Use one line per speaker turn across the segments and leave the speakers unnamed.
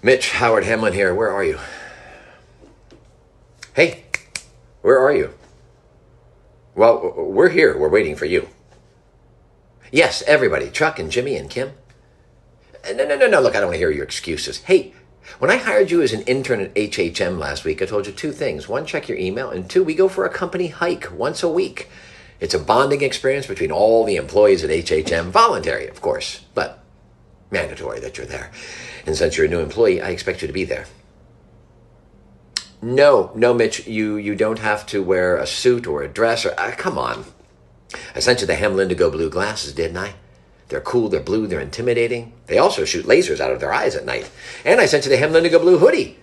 Mitch, Howard Hamlin here. Where are you? Hey, where are you? Well, we're here. We're waiting for you. Yes, everybody. Chuck and Jimmy and Kim. No. Look, I don't want to hear your excuses. Hey, when I hired you as an intern at HHM last week, I told you two things. One, check your email. And two, we go for a company hike once a week. It's a bonding experience between all the employees at HHM. Voluntary, of course, but mandatory that you're there. And since you're a new employee, I expect you to be there. No, Mitch, you don't have to wear a suit or a dress or, come on. I sent you the Hamlin to go blue glasses, didn't I? They're cool, they're blue, they're intimidating. They also shoot lasers out of their eyes at night. And I sent you the Hamlin to go blue hoodie.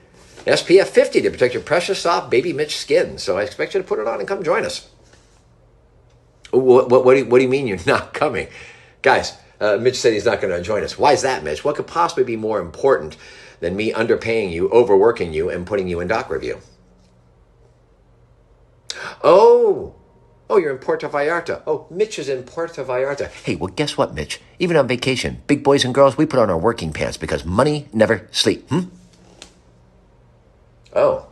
SPF 50 to protect your precious, soft baby Mitch skin. So I expect you to put it on and come join us. What do you mean you're not coming? Guys, Mitch said he's not going to join us. Why is that, Mitch? What could possibly be more important than me underpaying you, overworking you, and putting you in doc review? Oh, you're in Puerto Vallarta. Oh, Mitch is in Puerto Vallarta. Hey, well, guess what, Mitch? Even on vacation, big boys and girls, we put on our working pants because money never sleep. Oh,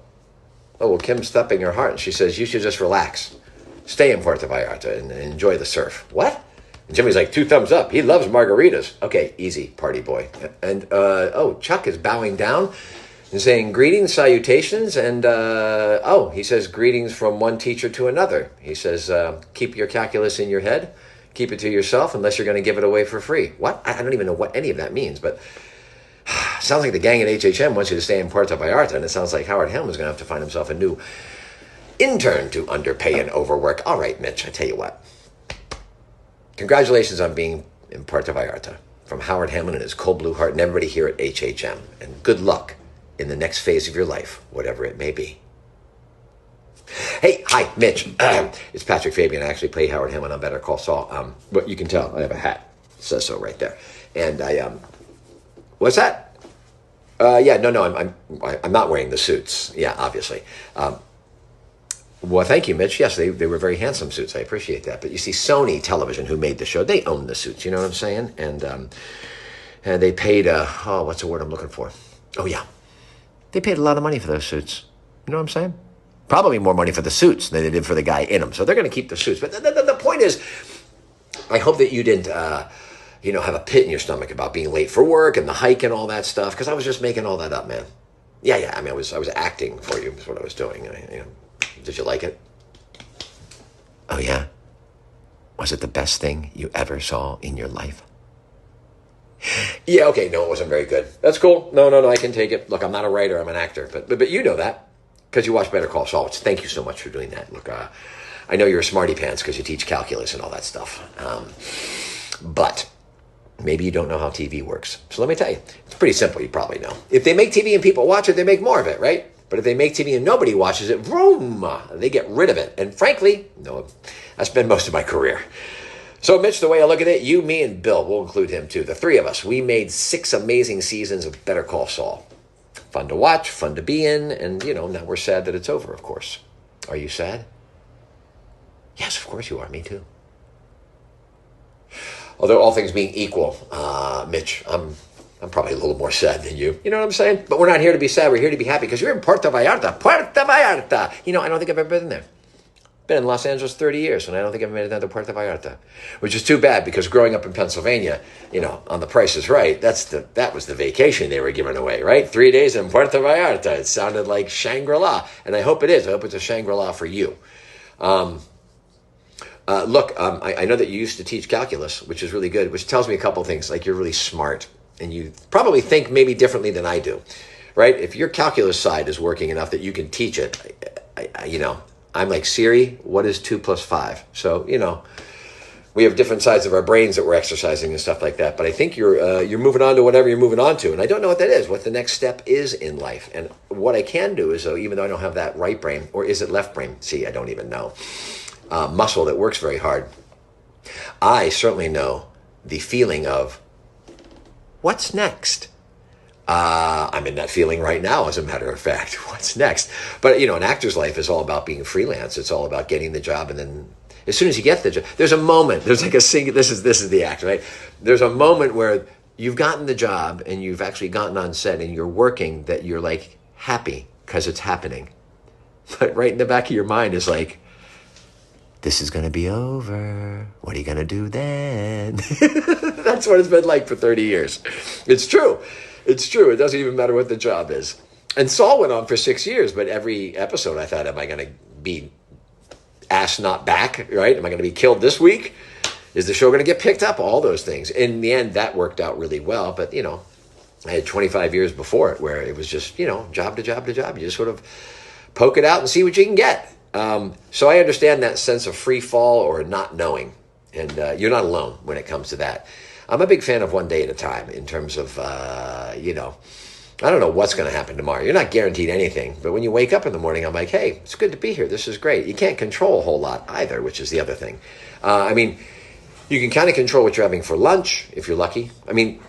well, Kim's thumping her heart, and she says, you should just relax. Stay in Puerto Vallarta and enjoy the surf. What? And Jimmy's like, 2 thumbs up. He loves margaritas. Okay, easy, party boy. And, Chuck is bowing down and saying greetings, salutations, and, he says greetings from one teacher to another. He says, keep your calculus in your head. Keep it to yourself unless you're going to give it away for free. What? I don't even know what any of that means, but sounds like the gang at HHM wants you to stay in Puerto Vallarta, and it sounds like Howard Hamlin's going to have to find himself a new intern to underpay and overwork. All right, Mitch, I tell you what. Congratulations on being in Puerto Vallarta. From Howard Hamlin and his cold blue heart and everybody here at HHM. And good luck in the next phase of your life, whatever it may be. Hey, hi, Mitch. It's Patrick Fabian. I actually play Howard Hamlin on Better Call Saul. But you can tell I have a hat. It says so right there. And what's that? I'm not wearing the suits. Yeah, obviously. Well, thank you, Mitch. Yes, they were very handsome suits. I appreciate that. But you see, Sony Television, who made the show, they own the suits. You know what I'm saying? And they paid, what's the word I'm looking for? Oh, yeah. They paid a lot of money for those suits. You know what I'm saying? Probably more money for the suits than they did for the guy in them. So they're going to keep the suits. But the point is, I hope that you didn't, have a pit in your stomach about being late for work and the hike and all that stuff. Because I was just making all that up, man. Yeah. I mean, I was acting for you. Is what I was doing. Did you like it? Oh, yeah? Was it the best thing you ever saw in your life? Yeah, okay, no, it wasn't very good. That's cool. No, I can take it. Look, I'm not a writer, I'm an actor. But you know that, because you watch Better Call Saul. Thank you so much for doing that. Look, I know you're a smarty pants because you teach calculus and all that stuff. But maybe you don't know how TV works. So let me tell you, it's pretty simple, you probably know. If they make TV and people watch it, they make more of it, right? But if they make TV and nobody watches it, vroom, they get rid of it. And frankly, no, that's been most of my career. So, Mitch, the way I look at it, you, me, and Bill, we'll include him too. The 3 of us, we made 6 amazing seasons of Better Call Saul. Fun to watch, fun to be in, and, now we're sad that it's over, of course. Are you sad? Yes, of course you are. Me too. Although all things being equal, Mitch, I'm probably a little more sad than you. You know what I'm saying? But we're not here to be sad. We're here to be happy because you're in Puerto Vallarta. Puerto Vallarta. I don't think I've ever been there. Been in Los Angeles 30 years, and I don't think I've made it down to Puerto Vallarta, which is too bad because growing up in Pennsylvania, on The Price is Right, that was the vacation they were giving away, right? 3 days in Puerto Vallarta. It sounded like Shangri-La, and I hope it is. I hope it's a Shangri-La for you. I know that you used to teach calculus, which is really good, which tells me a couple things, like you're really smart. And you probably think maybe differently than I do, right? If your calculus side is working enough that you can teach it, I'm like, Siri, what is 2 + 5? So, we have different sides of our brains that we're exercising and stuff like that. But I think you're moving on to whatever you're moving on to. And I don't know what that is, what the next step is in life. And what I can do is, even though I don't have that right brain, or is it left brain? See, I don't even know. Muscle that works very hard. I certainly know the feeling of, what's next? I'm in that feeling right now, as a matter of fact. What's next? But, an actor's life is all about being freelance. It's all about getting the job. And then as soon as you get the job, there's a moment. There's like this is the act, right? There's a moment where you've gotten the job and you've actually gotten on set and you're working, that you're like happy because it's happening. But right in the back of your mind is like, this is going to be over. What are you going to do then? That's what it's been like for 30 years. It's true. It's true. It doesn't even matter what the job is. And Saul went on for 6 years, but every episode I thought, am I going to be asked not back, right? Am I going to be killed this week? Is the show going to get picked up? All those things. In the end, that worked out really well. But, I had 25 years before it where it was just, job to job to job. You just sort of poke it out and see what you can get. So I understand that sense of free fall or not knowing. And you're not alone when it comes to that. I'm a big fan of one day at a time in terms of, I don't know what's going to happen tomorrow. You're not guaranteed anything. But when you wake up in the morning, I'm like, hey, it's good to be here. This is great. You can't control a whole lot either, which is the other thing. You can kind of control what you're having for lunch if you're lucky.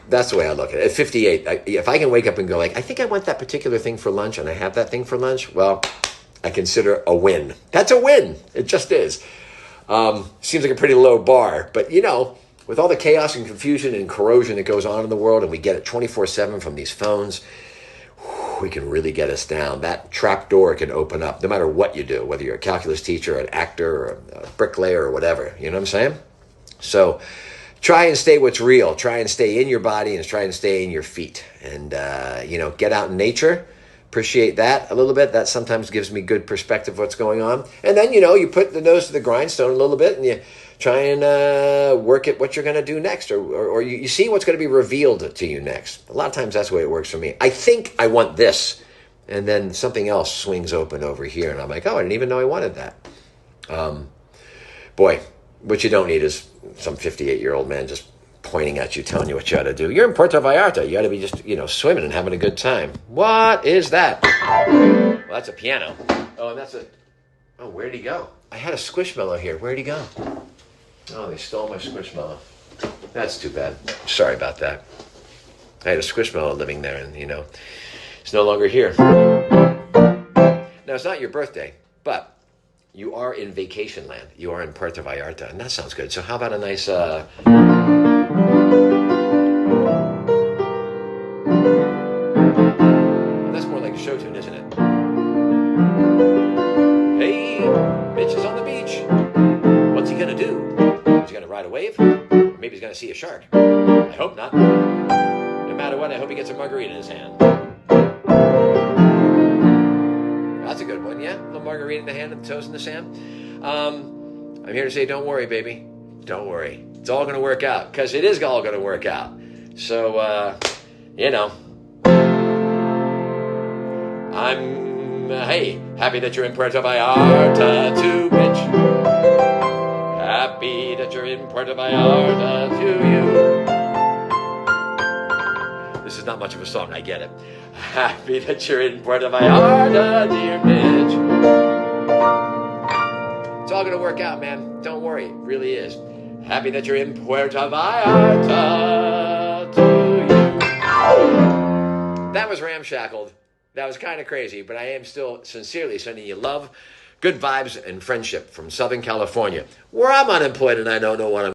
That's the way I look at it. At 58, if I can wake up and go like, I think I want that particular thing for lunch and I have that thing for lunch, well, I consider a win. That's a win. It just is. Seems like a pretty low bar. But, with all the chaos and confusion and corrosion that goes on in the world, and we get it 24/7 from these phones, we can really get us down. That trap door can open up no matter what you do, whether you're a calculus teacher, or an actor, or a bricklayer, or whatever. You know what I'm saying? So try and stay what's real. Try and stay in your body and try and stay in your feet. And, get out in nature. Appreciate that a little bit. That sometimes gives me good perspective of what's going on. And then, you put the nose to the grindstone a little bit and you try and work at what you're going to do next, or you see what's going to be revealed to you next. A lot of times that's the way it works for me. I think I want this, and then something else swings open over here, and I'm like, oh, I didn't even know I wanted that. Boy, what you don't need is some 58-year-old man just pointing at you, telling you what you ought to do. You're in Puerto Vallarta. You ought to be just, swimming and having a good time. What is that? Well, that's a piano. Oh, and that's where'd he go? I had a Squishmallow here. Where'd he go? Oh, they stole my Squishmallow. That's too bad. Sorry about that. I had a Squishmallow living there, and, it's no longer here. Now, it's not your birthday, but you are in vacation land. You are in Puerto Vallarta, and that sounds good. So how about a nice... That's more like a show tune, isn't it? Hey, Mitch is on the beach. What's he going to do? Is he going to ride a wave? Or maybe he's going to see a shark. I hope not. No matter what, I hope he gets a margarita in his hand. That's a good one, yeah? A little margarita in the hand and toes in the sand. I'm here to say, don't worry, baby. Don't worry. It's all going to work out, because it is all going to work out. So, I'm, happy that you're in Puerto Vallarta too, Mitch. Happy that you're in Puerto Vallarta to you. This is not much of a song, I get it. Happy that you're in Puerto Vallarta, dear Mitch. It's all going to work out, man. Don't worry. It really is. Happy that you're in Puerto Vallarta to you. That was ramshackled. That was kind of crazy, but I am still sincerely sending you love, good vibes, and friendship from Southern California, where I'm unemployed and I don't know what I'm